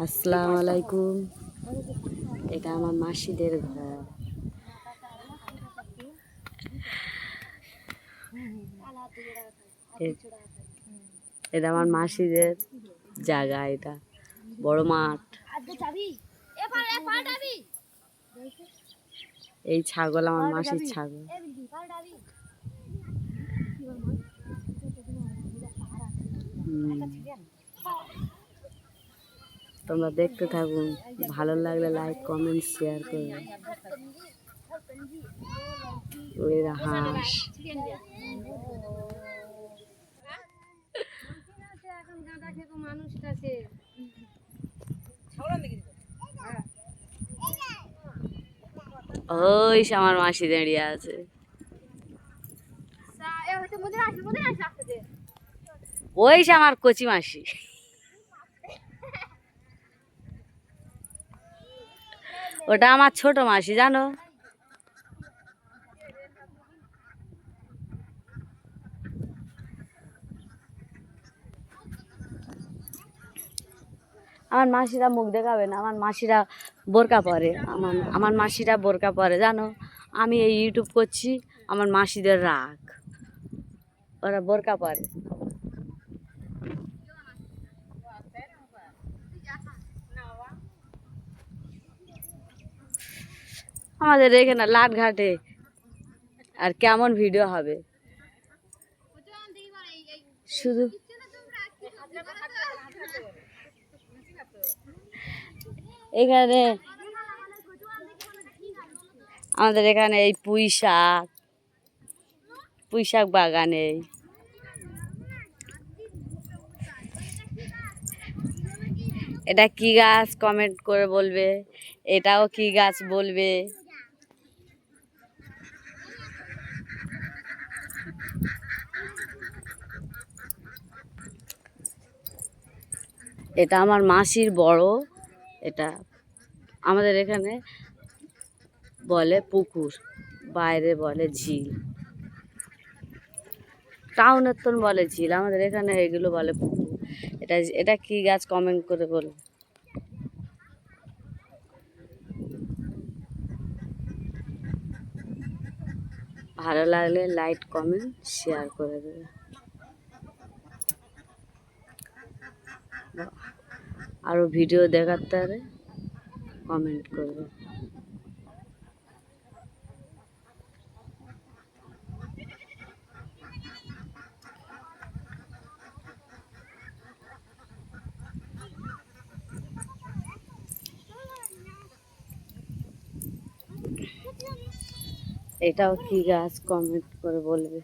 আসসালামু আলাইকুম। এটা আমার মাসিদের ঘর। এটা আমার মাসিদের জায়গা। এটা বড় মাঠ। এই ছাগল আমার মাসির ছাগল। তোমরা দেখতে থাকুন, ভালো লাগলে লাইক কমেন্ট শেয়ার করবে। ওরা হাঁস। ওই আমার মাসি দাঁড়িয়ে আছে। ওই আমার কচি মাসি। ওটা আমার ছোট মাসি, জানো। আমার মাসিরা মুখ দেখাবে না, আমার মাসিরা বোরকা পরে। আমার মাসিরা বোরকা পরে, জানো। আমি এই ইউটিউব করছি, আমার মাসিদের রাগ, ওরা বোরকা পরে। আমাদের এখানে লাটঘাটে আর কেমন ভিডিও হবে, শুধু এখানে আমাদের এখানে এই পুঁই শাক বাগানে। এটা কি গাছ কমেন্ট করে বলবে, এটাও কি গাছ বলবে। এটা আমার মাসির বড়। এটা আমাদের এখানে বলে পুকুর, বাইরে বলে ঝিল। টাউনের তো বলে ঝিল, আমাদের এখানে এগুলো বলে পুকুর। এটা কি গাছ কমেন্ট করে বলবে। ভালো লাগলে লাইক কমেন্ট শেয়ার করে দেবে। আরো ভিডিও দেখার তারে কমেন্ট করবে। এটাও কি গাছ কমেন্ট করে বলবে।